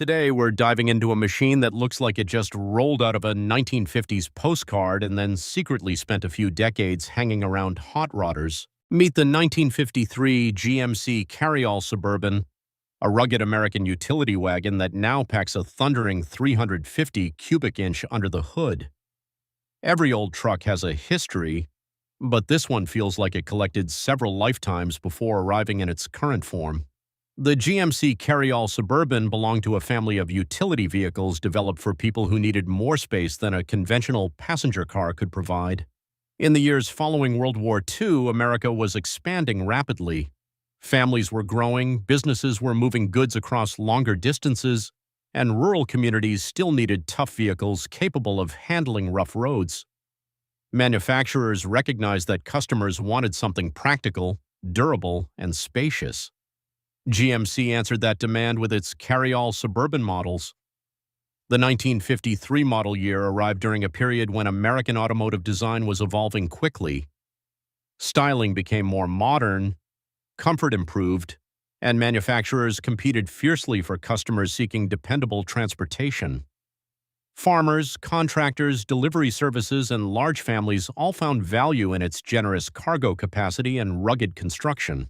Today, we're diving into a machine that looks like it just rolled out of a 1950s postcard and then secretly spent a few decades hanging around hot rodders. Meet the 1953 GMC Carryall Suburban, a rugged American utility wagon that now packs a thundering 350 cubic inch under the hood. Every old truck has a history, but this one feels like it collected several lifetimes before arriving in its current form. The GMC Carryall Suburban belonged to a family of utility vehicles developed for people who needed more space than a conventional passenger car could provide. In the years following World War II, America was expanding rapidly. Families were growing, businesses were moving goods across longer distances, and rural communities still needed tough vehicles capable of handling rough roads. Manufacturers recognized that customers wanted something practical, durable, and spacious. GMC answered that demand with its Carryall Suburban models. The 1953 model year arrived during a period when American automotive design was evolving quickly. Styling became more modern, comfort improved, and manufacturers competed fiercely for customers seeking dependable transportation. Farmers, contractors, delivery services, and large families all found value in its generous cargo capacity and rugged construction.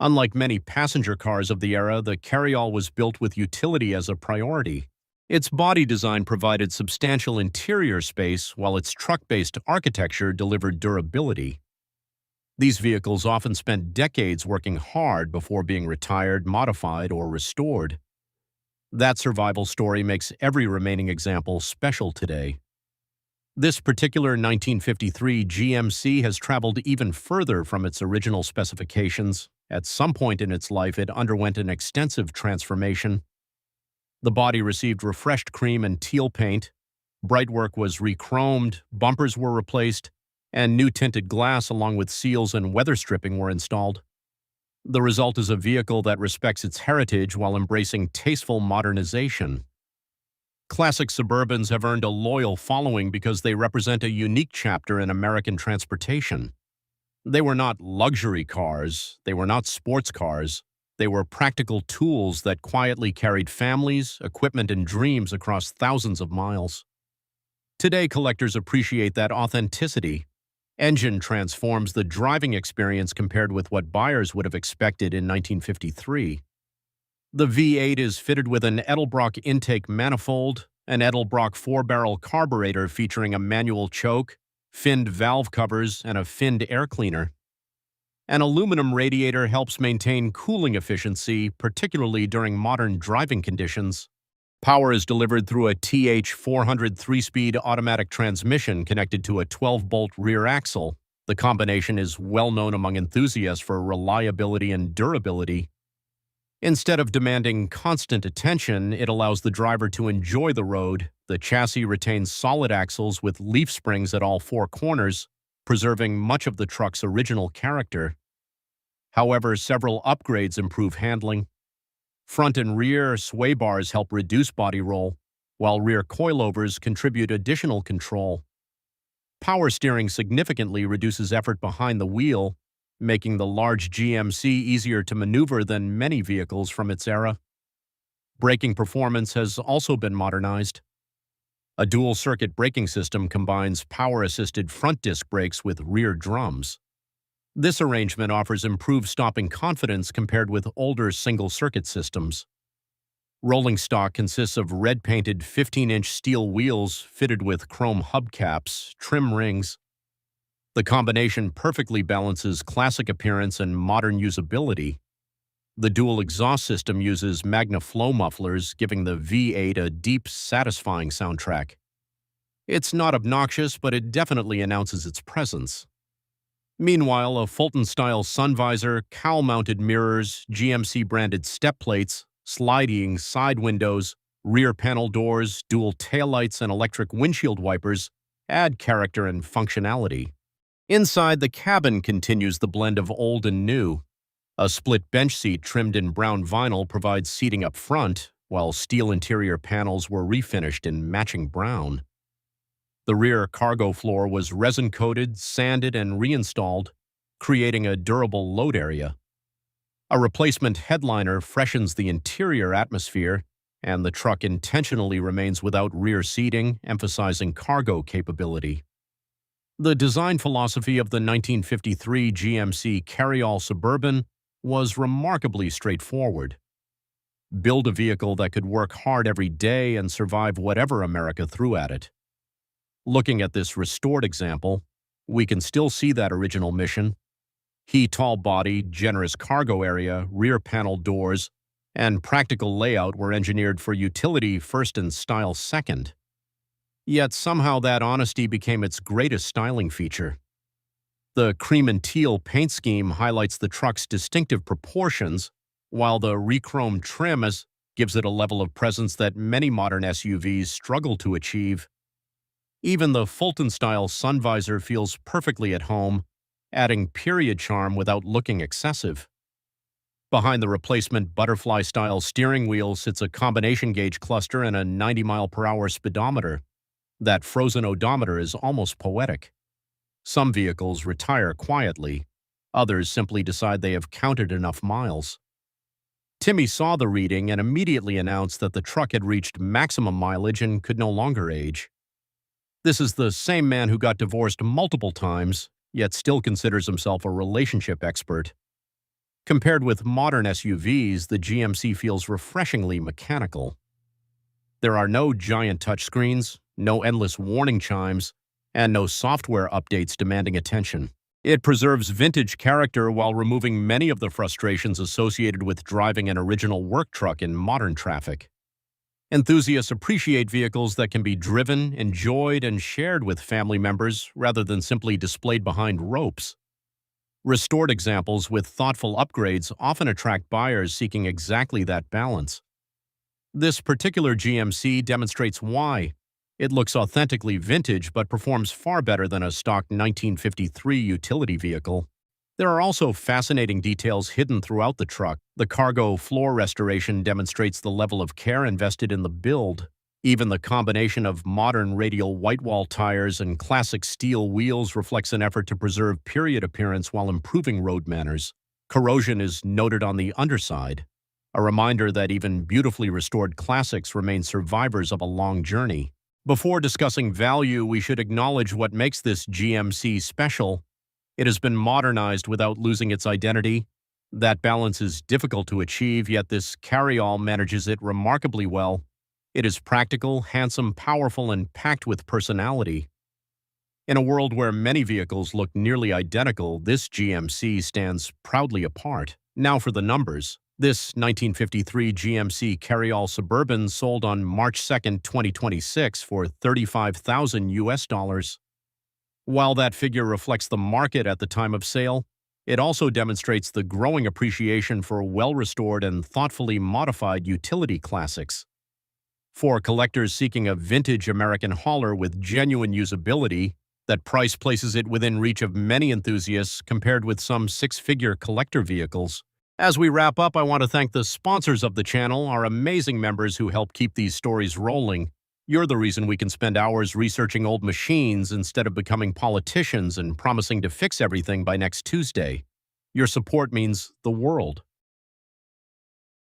Unlike many passenger cars of the era, the Carryall was built with utility as a priority. Its body design provided substantial interior space, while its truck-based architecture delivered durability. These vehicles often spent decades working hard before being retired, modified, or restored. That survival story makes every remaining example special today. This particular 1953 GMC has traveled even further from its original specifications. At some point in its life, it underwent an extensive transformation. The body received refreshed cream and teal paint, brightwork was re-chromed, bumpers were replaced, and new tinted glass along with seals and weather stripping were installed. The result is a vehicle that respects its heritage while embracing tasteful modernization. Classic Suburbans have earned a loyal following because they represent a unique chapter in American transportation. They were not luxury cars, they were not sports cars, they were practical tools that quietly carried families, equipment, and dreams across thousands of miles. Today, collectors appreciate that authenticity. Engine transforms the driving experience compared with what buyers would have expected in 1953. The V8 is fitted with an Edelbrock intake manifold, an Edelbrock 4-barrel carburetor featuring a manual choke, finned valve covers, and a finned air cleaner. An aluminum radiator helps maintain cooling efficiency, particularly during modern driving conditions. Power is delivered through a TH400 3-speed automatic transmission connected to a 12-bolt rear axle. The combination is well known among enthusiasts for reliability and durability. Instead of demanding constant attention, it allows the driver to enjoy the road. The chassis retains solid axles with leaf springs at all four corners, preserving much of the truck's original character. However, several upgrades improve handling. Front and rear sway bars help reduce body roll, while rear coilovers contribute additional control. Power steering significantly reduces effort behind the wheel, making the large GMC easier to maneuver than many vehicles from its era. Braking performance has also been modernized. A dual-circuit braking system combines power-assisted front disc brakes with rear drums. This arrangement offers improved stopping confidence compared with older single-circuit systems. Rolling stock consists of red-painted 15-inch steel wheels fitted with chrome hubcaps, trim rings. The combination perfectly balances classic appearance and modern usability. The dual exhaust system uses MagnaFlow mufflers, giving the V8 a deep, satisfying soundtrack. It's not obnoxious, but it definitely announces its presence. Meanwhile, a Fulton-style sun visor, cowl-mounted mirrors, GMC-branded step plates, sliding side windows, rear panel doors, dual taillights, and electric windshield wipers add character and functionality. Inside, the cabin continues the blend of old and new. A split bench seat trimmed in brown vinyl provides seating up front, while steel interior panels were refinished in matching brown. The rear cargo floor was resin-coated, sanded, and reinstalled, creating a durable load area. A replacement headliner freshens the interior atmosphere, and the truck intentionally remains without rear seating, emphasizing cargo capability. The design philosophy of the 1953 GMC Carryall Suburban was remarkably straightforward. Build a vehicle that could work hard every day and survive whatever America threw at it. Looking at this restored example, we can still see that original mission. Tall body, generous cargo area, rear panel doors, and practical layout were engineered for utility first and style second. Yet somehow that honesty became its greatest styling feature. The cream-and-teal paint scheme highlights the truck's distinctive proportions, while the re-chrome trim gives it a level of presence that many modern SUVs struggle to achieve. Even the Fulton-style sun visor feels perfectly at home, adding period charm without looking excessive. Behind the replacement butterfly-style steering wheel sits a combination gauge cluster and a 90-mile-per-hour speedometer. That frozen odometer is almost poetic. Some vehicles retire quietly. Others simply decide they have counted enough miles. Timmy saw the reading and immediately announced that the truck had reached maximum mileage and could no longer age. This is the same man who got divorced multiple times, yet still considers himself a relationship expert. Compared with modern SUVs, the GMC feels refreshingly mechanical. There are no giant touchscreens, no endless warning chimes, and no software updates demanding attention. It preserves vintage character while removing many of the frustrations associated with driving an original work truck in modern traffic. Enthusiasts appreciate vehicles that can be driven, enjoyed, and shared with family members rather than simply displayed behind ropes. Restored examples with thoughtful upgrades often attract buyers seeking exactly that balance. This particular GMC demonstrates why. It looks authentically vintage but performs far better than a stock 1953 utility vehicle. There are also fascinating details hidden throughout the truck. The cargo floor restoration demonstrates the level of care invested in the build. Even the combination of modern radial whitewall tires and classic steel wheels reflects an effort to preserve period appearance while improving road manners. Corrosion is noted on the underside, a reminder that even beautifully restored classics remain survivors of a long journey. Before discussing value, we should acknowledge what makes this GMC special. It has been modernized without losing its identity. That balance is difficult to achieve, yet this Carryall manages it remarkably well. It is practical, handsome, powerful, and packed with personality. In a world where many vehicles look nearly identical, this GMC stands proudly apart. Now for the numbers. This 1953 GMC Carryall Suburban sold on March 2, 2026 for $35,000. While that figure reflects the market at the time of sale, it also demonstrates the growing appreciation for well-restored and thoughtfully modified utility classics. For collectors seeking a vintage American hauler with genuine usability, that price places it within reach of many enthusiasts compared with some six-figure collector vehicles. As we wrap up, I want to thank the sponsors of the channel, our amazing members who help keep these stories rolling. You're the reason we can spend hours researching old machines instead of becoming politicians and promising to fix everything by next Tuesday. Your support means the world.